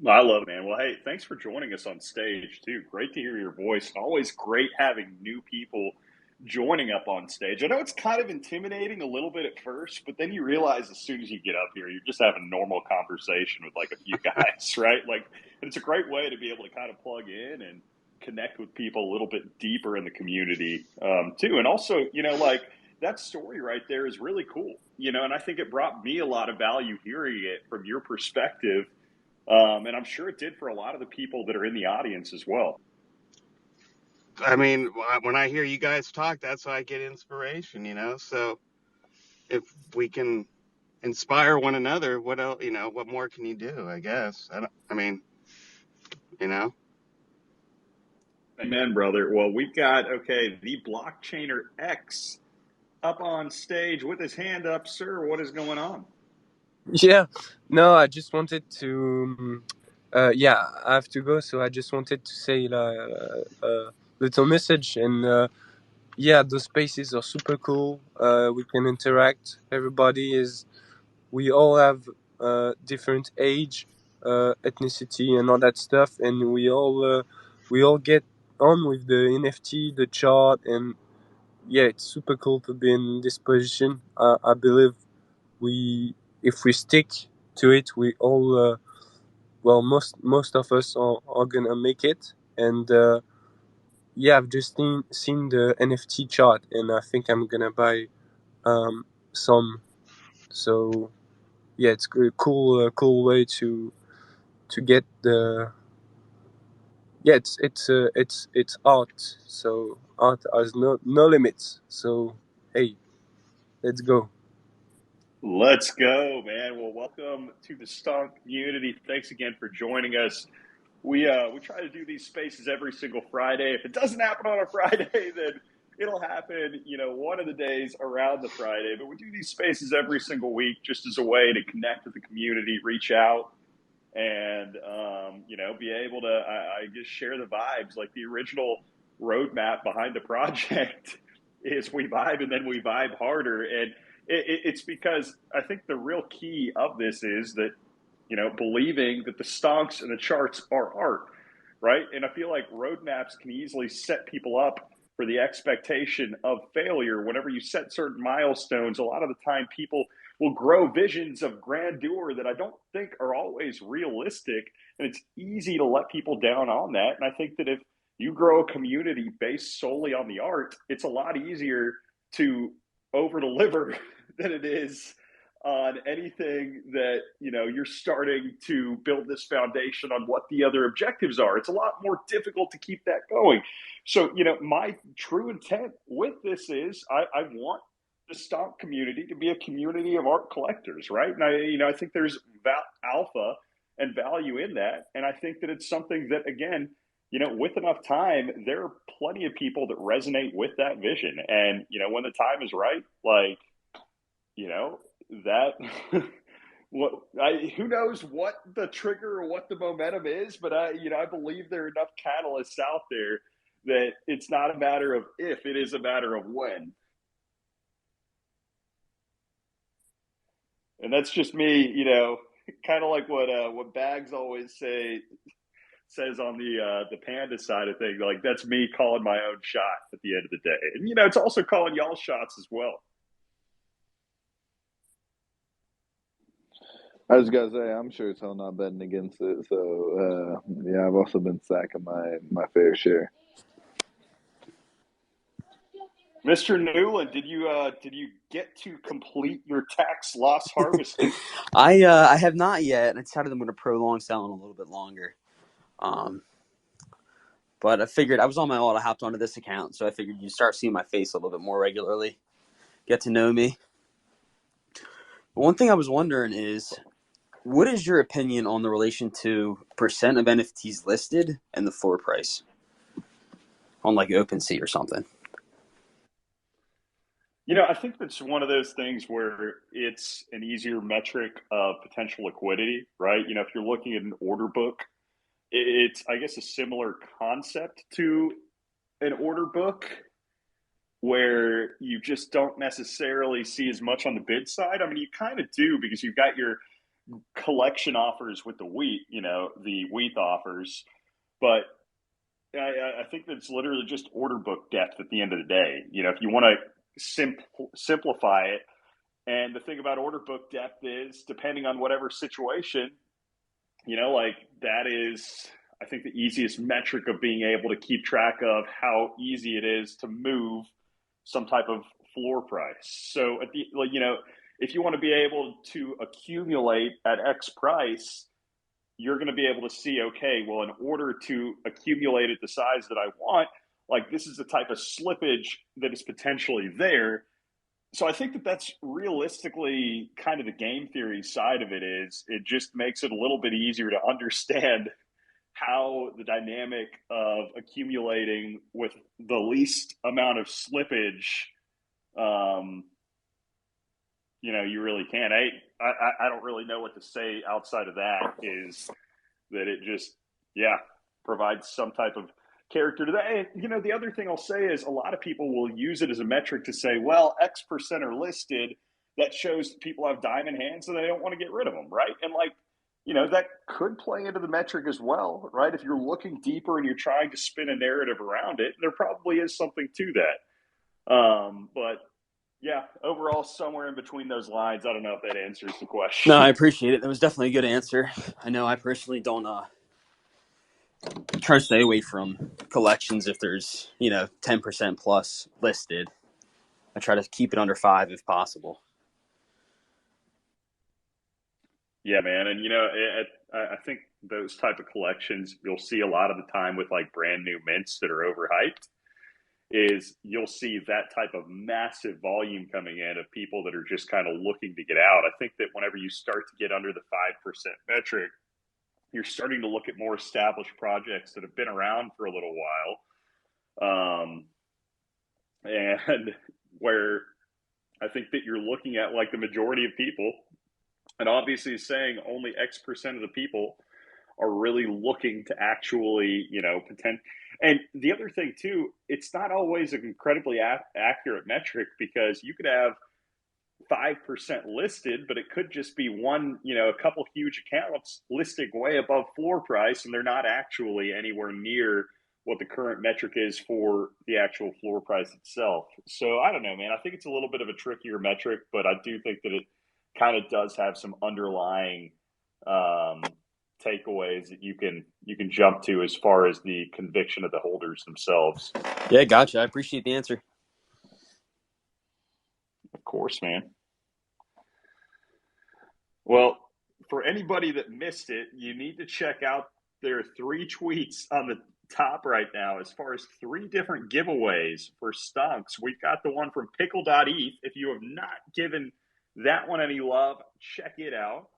Well, I love it, man. Well, hey, thanks for joining us on stage too. Great to hear your voice. Always great having new people joining up on stage. I know it's kind of intimidating a little bit at first, but then you realize as soon as you get up here, you're just having normal conversation with like a few guys, right? Like, and it's a great way to be able to kind of plug in and connect with people a little bit deeper in the community too. And also, like that story right there is really cool, and I think it brought me a lot of value hearing it from your perspective. And I'm sure it did for a lot of the people that are in the audience as well. I mean, when I hear you guys talk, that's how I get inspiration, So if we can inspire one another. What else? What more can you do? I guess. I mean, you know. Amen, brother. Well, we've got, the blockchainer X up on stage with his hand up. Sir, what is going on? Yeah, no, I just wanted to. Yeah, I have to go, so I just wanted to say a little message. And yeah, the spaces are super cool. We can interact. We all have different age, ethnicity, and all that stuff, and we all get on with the NFT, the chart, and yeah, it's super cool to be in this position. I believe if we stick to it, we all, well, most of us are gonna make it. And yeah, I've just seen the NFT chart, and I think I'm gonna buy some. So yeah, it's a cool way to get the it's art. So art has no limits. So hey, let's go. Let's go, man. Well, welcome to the Stonk community. Thanks again for joining us. We try to do these spaces every single Friday. If it doesn't happen on a Friday, then it'll happen, one of the days around the Friday. But we do these spaces every single week just as a way to connect with the community, reach out, and be able to, I just share the vibes. Like the original roadmap behind the project is we vibe and then we vibe harder. And it's because I think the real key of this is that, believing that the stonks and the charts are art, right? And I feel like roadmaps can easily set people up for the expectation of failure. Whenever you set certain milestones, a lot of the time people will grow visions of grandeur that I don't think are always realistic. And it's easy to let people down on that. And I think that if you grow a community based solely on the art, it's a lot easier to over deliver than it is on anything that you're starting to build this foundation on what the other objectives are. It's a lot more difficult to keep that going. So my true intent with this is I want the stock community to be a community of art collectors, right? And I think there's alpha and value in that, and I think that it's something that, again, with enough time, there are plenty of people that resonate with that vision. And when the time is right, like that who knows what the trigger or what the momentum is, but I believe there are enough catalysts out there that it's not a matter of if, it is a matter of when. And that's just me, kind of like what Bags always says on the panda side of things. Like, that's me calling my own shot at the end of the day, and it's also calling y'all shots as well. I was gonna say, I'm sure as hell not betting against it. So yeah, I've also been sacking my fair share. Mr. Newland, did you get to complete your tax loss harvesting? I have not yet. I decided I'm going to prolong selling a little bit longer. But I figured I was on my own. I hopped onto this account, so I figured you'd start seeing my face a little bit more regularly, get to know me. But one thing I was wondering is, what is your opinion on the relation to percent of NFTs listed and the floor price on like OpenSea or something? I think that's one of those things where it's an easier metric of potential liquidity, right? If you're looking at an order book, it's, I guess, a similar concept to an order book where you just don't necessarily see as much on the bid side. I mean, you kind of do, because you've got your collection offers with the wheat, the wheat offers, but I think that's literally just order book depth at the end of the day. If you want to simplify it, and the thing about order book depth is, depending on whatever situation, like, that is, I think, the easiest metric of being able to keep track of how easy it is to move some type of floor price. So at the, if you want to be able to accumulate at X price, you're going to be able to see, okay, well, in order to accumulate at the size that I want, like, this is the type of slippage that is potentially there. So I think that that's realistically kind of the game theory side of it. Is it just makes it a little bit easier to understand how the dynamic of accumulating with the least amount of slippage, um, you really can. I don't really know what to say outside of that. Is that it just, yeah, provides some type of character to that. And, the other thing I'll say is a lot of people will use it as a metric to say, well, X% are listed. That shows people have diamond hands, so they don't want to get rid of them, right? And that could play into the metric as well, right? If you're looking deeper and you're trying to spin a narrative around it, there probably is something to that. But yeah, overall, somewhere in between those lines. I don't know if that answers the question. No, I appreciate it. That was definitely a good answer. I know I personally don't try to stay away from collections if there's 10% plus listed. I try to keep it under 5 if possible. Yeah, man. And, I think those type of collections you'll see a lot of the time with like brand new mints that are overhyped is you'll see that type of massive volume coming in of people that are just kind of looking to get out. I think that whenever you start to get under the 5% metric, you're starting to look at more established projects that have been around for a little while. And where I think that you're looking at like the majority of people, and obviously saying only X% of the people are really looking to actually, pretend. And the other thing too, it's not always an incredibly accurate metric, because you could have 5% listed, but it could just be one, a couple huge accounts listing way above floor price, and they're not actually anywhere near what the current metric is for the actual floor price itself. So I don't know, man. I think it's a little bit of a trickier metric, but I do think that it kind of does have some underlying takeaways that you can jump to as far as the conviction of the holders themselves. Yeah, gotcha. I appreciate the answer. Of course, man. Well, for anybody that missed it, you need to check out their 3 tweets on the top right now as far as 3 different giveaways for Stonks. We've got the one from pickle.eth. If you have not given that one any love, check it out.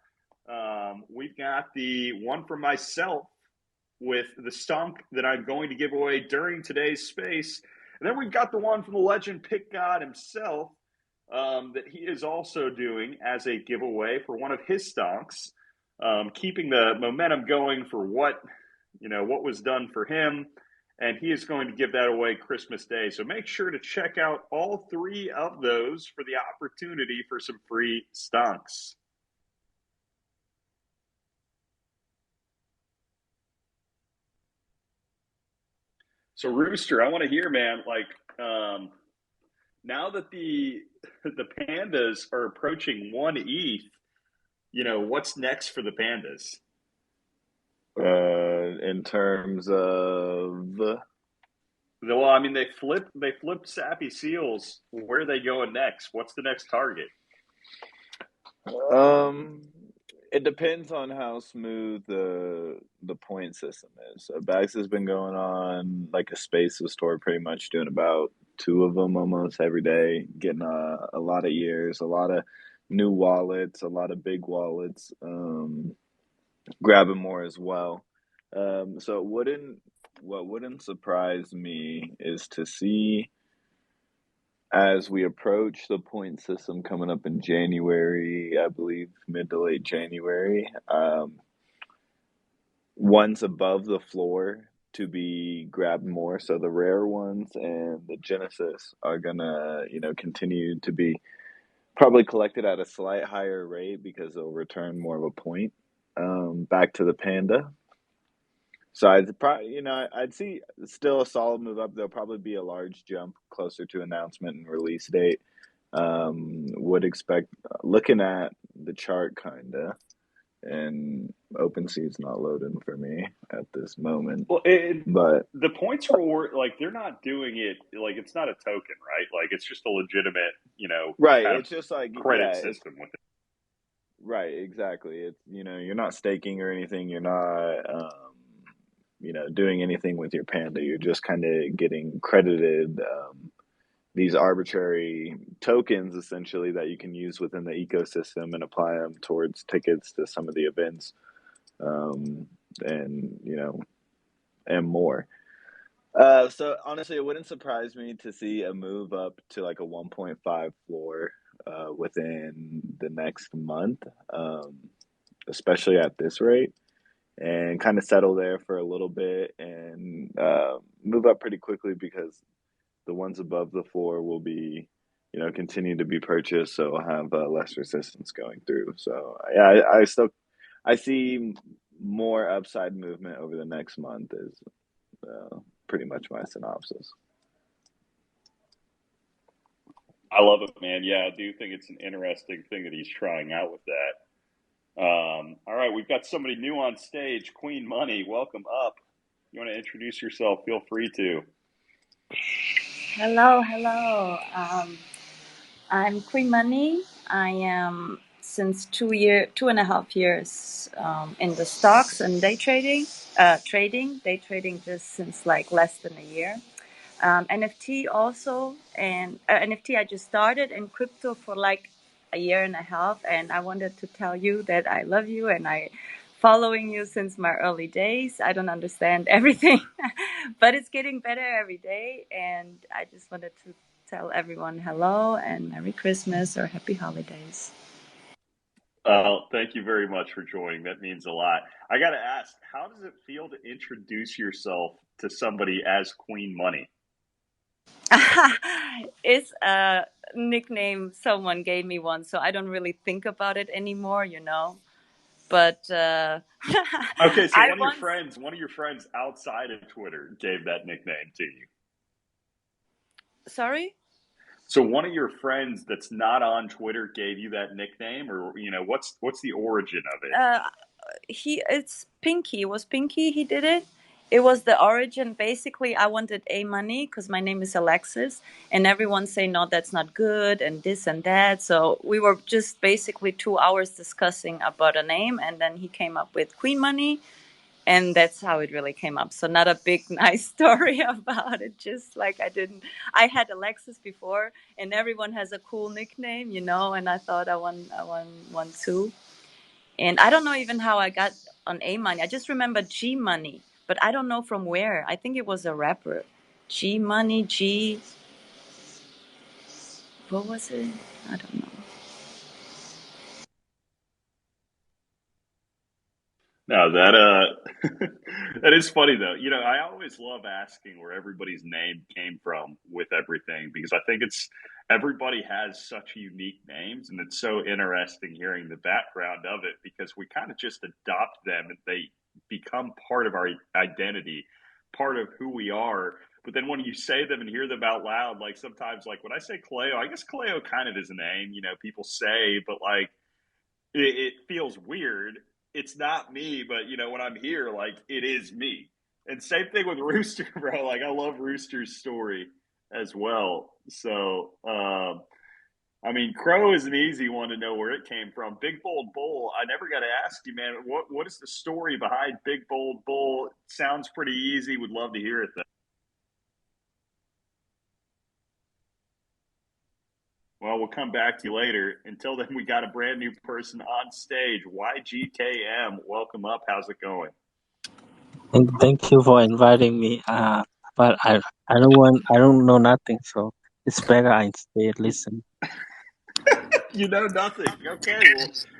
We've got the one from myself with the stonk that I'm going to give away during today's space. And then we've got the one from the legend Pick God himself that he is also doing as a giveaway for one of his stonks, keeping the momentum going for what was done for him. And he is going to give that away Christmas Day. So make sure to check out all 3 of those for the opportunity for some free stonks. So Rooster, I want to hear, man, now that the pandas are approaching 1 ETH, what's next for the pandas? In terms of, well, I mean, they flipped Sappy Seals. Where are they going next? What's the next target? it depends on how smooth the point system is. So Bax has been going on like a spaces tour, pretty much doing about 2 of them almost every day, getting a lot of years, a lot of new wallets, a lot of big wallets, grabbing more as well. So what wouldn't surprise me is to see, as we approach the point system coming up in January, I believe mid to late January, ones above the floor to be grabbed more. So the rare ones and the Genesis are gonna, continue to be probably collected at a slight higher rate because they'll return more of a point back to the Panda. So I'd see still a solid move up. There'll probably be a large jump closer to announcement and release date. Would expect, looking at the chart kinda, and OpenSea's not loading for me at this moment. Well, but the points reward, they're not doing it it's not a token, right? It's just a legitimate, right. kind It's just like credit system with it. Right, exactly. It's you're not staking or anything. You're not doing anything with your Panda. You're just kind of getting credited these arbitrary tokens essentially that you can use within the ecosystem and apply them towards tickets to some of the events, and and more. So honestly, it wouldn't surprise me to see a move up to like a 1.5 floor within the next month, especially at this rate, and kind of settle there for a little bit and move up pretty quickly because the ones above the floor will be, continue to be purchased, so I'll have less resistance going through. So yeah, I see more upside movement over the next month is pretty much my synopsis. I love it, man. Yeah, I do think it's an interesting thing that he's trying out with that. All right, we've got somebody new on stage. Queen Money, welcome up. You want to introduce yourself? Feel free to. Hello. I'm Queen Money. I am since 2.5 years in the stocks and day trading. Day trading just since like less than a year. NFT also, and NFT I just started, and crypto for like a year and a half. And I wanted to tell you that I love you and I following you since my early days. I don't understand everything, but it's getting better every day. And I just wanted to tell everyone hello and Merry Christmas or Happy Holidays. Thank you very much for joining. That means a lot. I got to ask, how does it feel to introduce yourself to somebody as Queen Money? It's a nickname someone gave me once, so I don't really think about it anymore, But okay, so one of your friends outside of Twitter gave that nickname to you. Sorry? So one of your friends that's not on Twitter gave you that nickname, or what's the origin of it? It's Pinky. It was Pinky. He did it. It was the origin. Basically, I wanted A Money because my name is Alexis, and everyone say no, that's not good, and this and that. So we were just basically 2 hours discussing about a name, and then he came up with Queen Money, and that's how it really came up. So not a big nice story about it. Just like I had Alexis before, and everyone has a cool nickname, and I thought I want one too. And I don't know even how I got on A Money. I just remember G Money, but I don't know from where. I think it was a rapper. G Money, G. What was it? I don't know. No, that that is funny though. I always love asking where everybody's name came from with everything because I think everybody has such unique names, and it's so interesting hearing the background of it because we kind of just adopt them and they become part of our identity, part of who we are. But then when you say them and hear them out loud, like sometimes, like when I say Cleo, I guess Cleo kind of is a name, people say, but like it feels weird. It's not me, but when I'm here, like it is me. And same thing with Rooster, bro. Like I love Rooster's story as well. So, I mean, Crow is an easy one to know where it came from. Big Bold Bull, I never got to ask you, man. What is the story behind Big Bold Bull? It sounds pretty easy. Would love to hear it though. Well, we'll come back to you later. Until then, we got a brand new person on stage. YGKM, welcome up. How's it going? Thank you for inviting me. But I don't know nothing, so it's better I stay listen. You know nothing. Okay,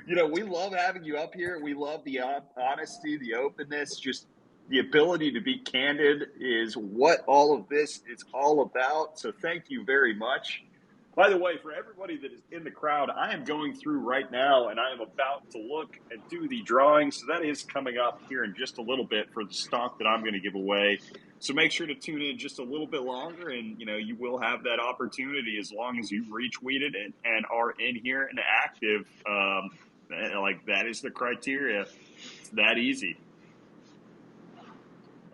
well, we love having you up here. We love the honesty, the openness, just the ability to be candid is what all of this is all about. So thank you very much. By the way, for everybody that is in the crowd, I am going through right now and I am about to look and do the drawing. So that is coming up here in just a little bit for the stock that I'm going to give away. So make sure to tune in just a little bit longer and, you will have that opportunity as long as you retweeted it and are in here and active. Like that is the criteria. It's that easy.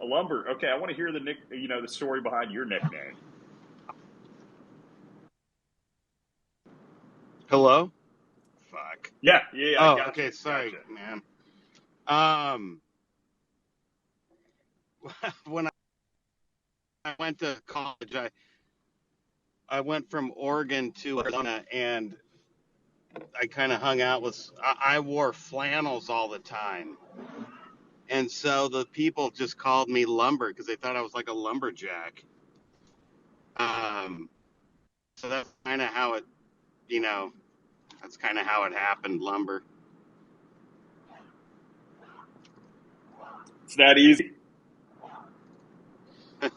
A lumber. Okay. I want to hear the story behind your nickname. Hello? Fuck. Yeah. I got okay. you. Sorry, Gotcha. man. When I went to college, I went from Oregon to Arizona, and I kind of hung out with. I wore flannels all the time, and so the people just called me lumber because they thought I was like a lumberjack. Um, so that's kind of how it, you know, that's kind of how it happened. Lumber. It's that easy.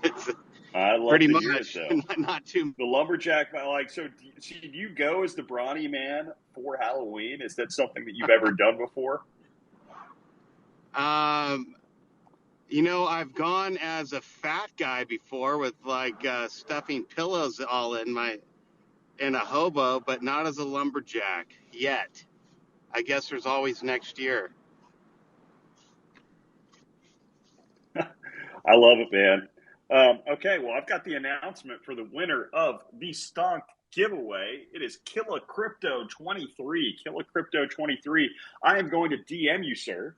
It's I love pretty to hear it, much, though. not too. The lumberjack, like, so do you go as the brawny man for Halloween? Is that something that you've ever done before? Um, I've gone as a fat guy before with like stuffing pillows all in a hobo, but not as a lumberjack yet. I guess there's always next year. I love it, man. Okay, well, I've got the announcement for the winner of the Stonk giveaway. It is Killa Crypto 23. Killa Crypto 23. I am going to DM you, sir.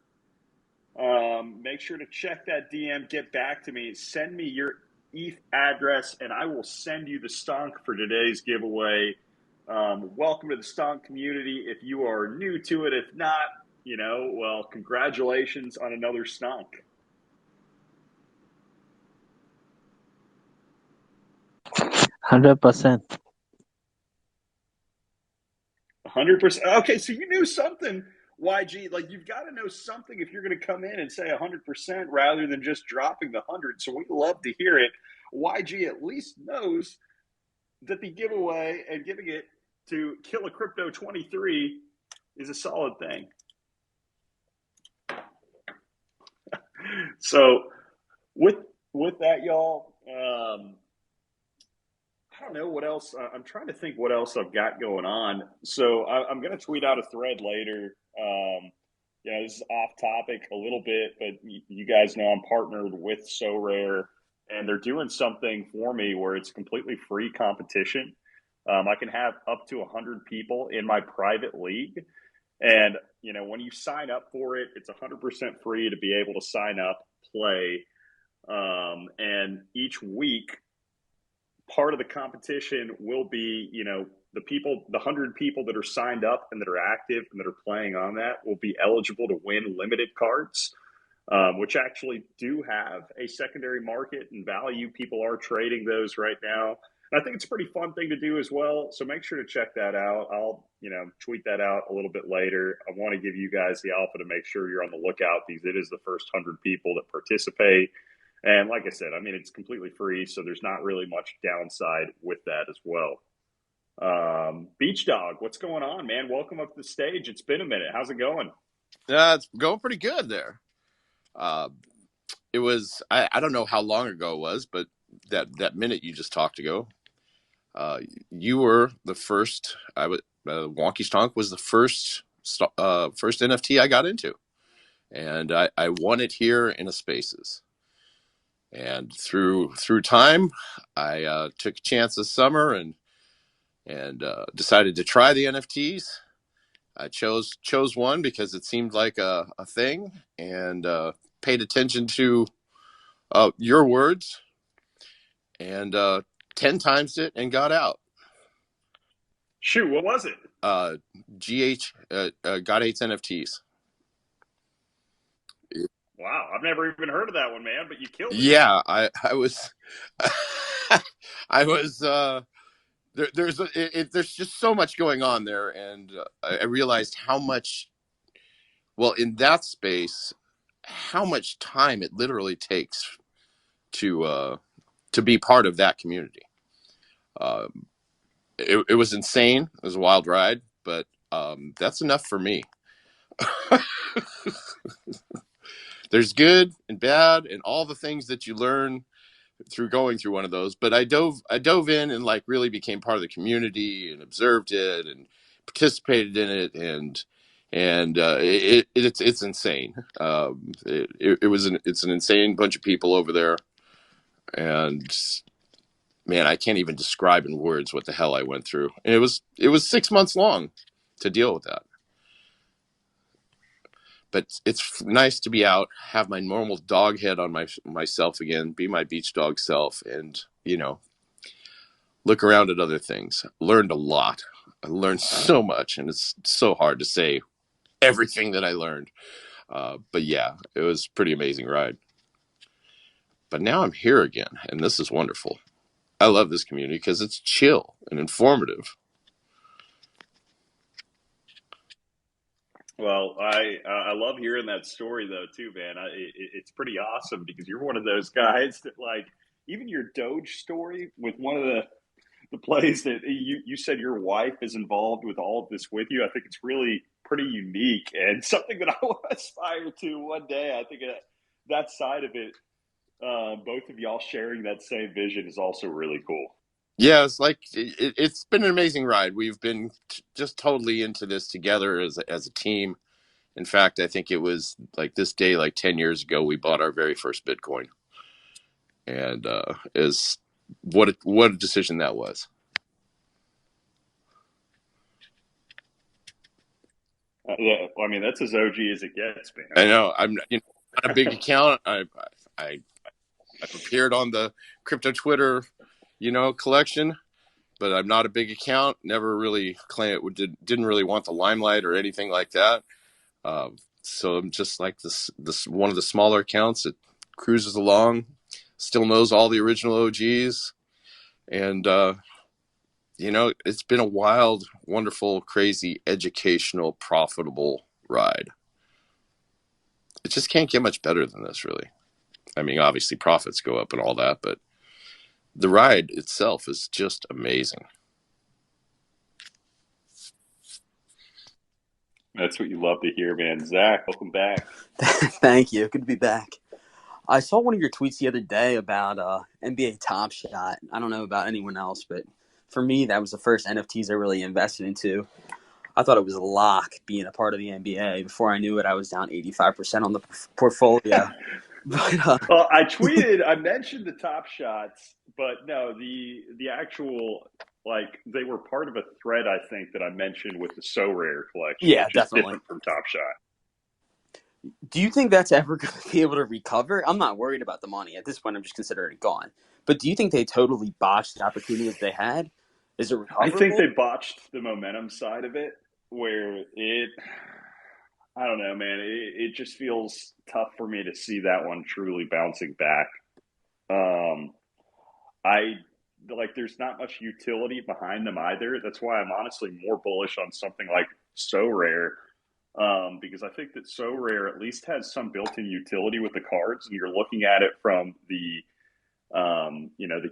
Make sure to check that DM. Get back to me. Send me your ETH address, and I will send you the Stonk for today's giveaway. Welcome to the Stonk community. If you are new to it, if not, well, congratulations on another Stonk. 100%. 100%. Okay, so you knew something, YG. Like, you've got to know something if you're going to come in and say 100% rather than just dropping the 100. So we love to hear it. YG at least knows that the giveaway and giving it to Killa Crypto 23 is a solid thing. So with that, y'all, I don't know what else. I'm trying to think what else I've got going on. So I'm going to tweet out a thread later. This is off topic a little bit, but you guys know I'm partnered with SoRare, and they're doing something for me where it's completely free competition. I can have up to 100 people in my private league. And, when you sign up for it, it's 100% free to be able to sign up, play. And each week, part of the competition will be, the 100 people that are signed up and that are active and that are playing on that will be eligible to win limited cards, which actually do have a secondary market and value. People are trading those right now. And I think it's a pretty fun thing to do as well. So make sure to check that out. I'll, tweet that out a little bit later. I want to give you guys the alpha to make sure you're on the lookout because it is the first 100 people that participate. And like I said, it's completely free, so there's not really much downside with that as well. Beach Dog, what's going on, man? Welcome up to the stage. It's been a minute. How's it going? It's going pretty good there. It was, I don't know how long ago it was, but that minute you just talked ago, you were the first. Wonky Stonk was the first NFT I got into, and I won it here in a Spaces. And through time, I took a chance this summer and decided to try the NFTs. I chose one because it seemed like a thing, and paid attention to your words, and 10 times it and got out. Shoot, what was it? God Hates NFTs. Wow, I've never even heard of that one, man, but you killed it. Yeah, I was I was there's just so much going on there, and I realized how much, well, in that space, how much time it literally takes to be part of that community. It was insane. It was a wild ride, but that's enough for me. There's good and bad and all the things that you learn through going through one of those. But I dove in and like really became part of the community and observed it and participated in it, and it's insane. It's an insane bunch of people over there, and man, I can't even describe in words what the hell I went through. And it was 6 months long to deal with that. But it's nice to be out, have my normal dog head on myself again, be my beach dog self, and look around at other things. Learned a lot. I learned so much, and it's so hard to say everything that I learned. But yeah, it was a pretty amazing ride. But now I'm here again, and this is wonderful. I love this community because it's chill and informative. Well, I love hearing that story though too, man. It's pretty awesome because you're one of those guys that like even your Doge story with one of the plays that you said your wife is involved with all of this with you. I think it's really pretty unique and something that I want to aspire to one day. I think that side of it, both of y'all sharing that same vision is also really cool. Yeah, it's like it's been an amazing ride. We've been just totally into this together as a team. In fact, I think it was like this day, like 10 years ago, we bought our very first Bitcoin, and is what a decision that was. Yeah, I mean that's as OG as it gets, man. I know I'm not a big account. I've appeared on the crypto Twitter, collection, but I'm not a big account. Never really didn't really want the limelight or anything like that. So I'm just like this one of the smaller accounts that cruises along, still knows all the original OGs, and it's been a wild, wonderful, crazy, educational, profitable ride. It just can't get much better than this, really. I mean, obviously profits go up and all that, but the ride itself is just amazing. That's what you love to hear, man. Zach, welcome back. Thank you. Good to be back. I saw one of your tweets the other day about NBA Top Shot. I don't know about anyone else, but for me, that was the first NFTs I really invested into. I thought it was a lock being a part of the NBA. Before I knew it, I was down 85% on the portfolio. But, Well, I mentioned the Top Shots, but no, the actual, like, they were part of a thread, I think, that I mentioned with the So Rare collection, yeah, which is definitely. different from Top Shot. Do you think that's ever going to be able to recover? I'm not worried about the money. At this point, I'm just considering it gone. But do you think they totally botched the opportunity that they had? Is it I think recoverable? they botched the momentum side of it, where I don't know, man. It just feels tough for me to see that one truly bouncing back. I like there's not much utility behind them either. That's why I'm honestly more bullish on something like So Rare, because I think that So Rare at least has some built-in utility with the cards, and you're looking at it from the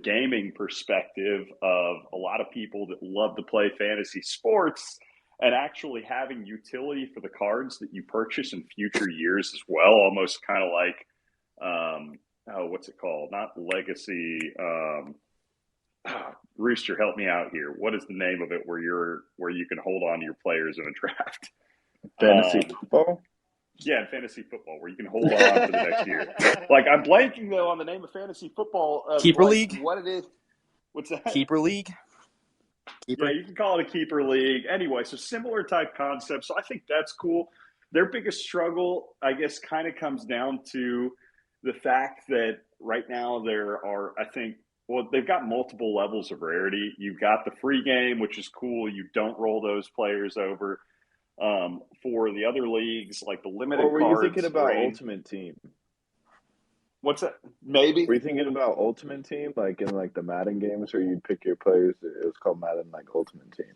gaming perspective of a lot of people that love to play fantasy sports and actually having utility for the cards that you purchase in future years as well, almost kind of like what's it called? Not Legacy. Rooster, help me out here. What is the name of it where you can hold on to your players in a draft? Fantasy football? Yeah, fantasy football, where you can hold on for the next year. Like, I'm blanking, though, on the name of fantasy football. Keeper League? What it is. What's that? Keeper League? Keeper? Yeah, you can call it a keeper league. Anyway, so similar type concept. So I think that's cool. Their biggest struggle, I guess, kind of comes down to the fact that right now there are, I think, well, they've got multiple levels of rarity. You've got the free game, which is cool. You don't roll those players over. For the other leagues, like the limited Or were cards, you thinking about range. Ultimate Team? What's that? Maybe. Were you thinking about Ultimate Team, like in like the Madden games where you'd pick your players? It was called Madden like Ultimate Team.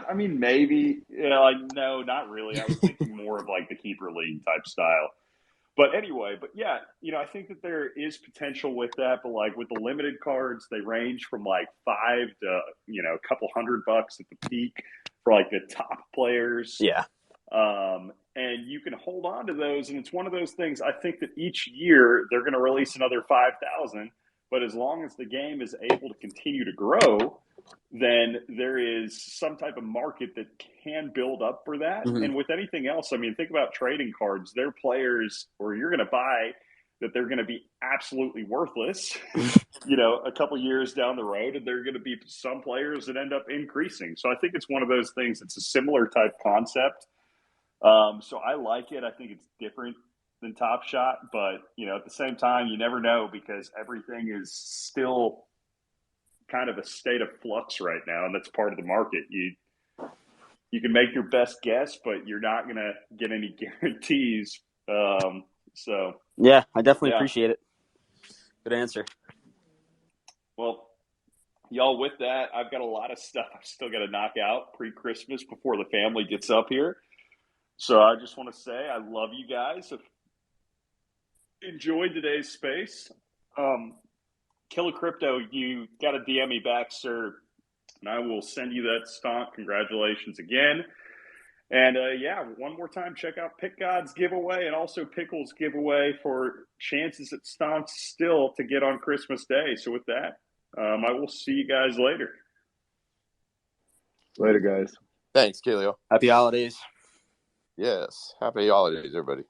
I mean, maybe. Yeah, like no, not really. I was thinking more of like the keeper league type style. But anyway, but yeah, I think that there is potential with that. But like with the limited cards, they range from like $5 to a couple $100 at the peak for like the top players. Yeah. And you can hold on to those, and it's one of those things. I think that each year they're going to release another 5,000, but as long as the game is able to continue to grow, then there is some type of market that can build up for that. Mm-hmm. And with anything else, I mean, think about trading cards. They're players, or you're going to buy that they're going to be absolutely worthless, a couple years down the road, and there are going to be some players that end up increasing. So I think it's one of those things. It's a similar type concept. So I like it. I think it's different than Top Shot, but at the same time, you never know because everything is still kind of a state of flux right now, and that's part of the market. You can make your best guess, but you're not going to get any guarantees. So Yeah, I definitely yeah. appreciate it. Good answer. Well, y'all, with that, I've got a lot of stuff I've still got to knock out pre-Christmas before the family gets up here. So I just want to say I love you guys. Enjoyed today's space. Killer Crypto, you got to DM me back, sir, and I will send you that stonk. Congratulations again. And yeah, one more time, check out Pick God's giveaway and also Pickle's giveaway for chances at stonks still to get on Christmas Day. So with that, I will see you guys later. Later, guys. Thanks, Kaleo. Happy holidays. Yes. Happy holidays, everybody.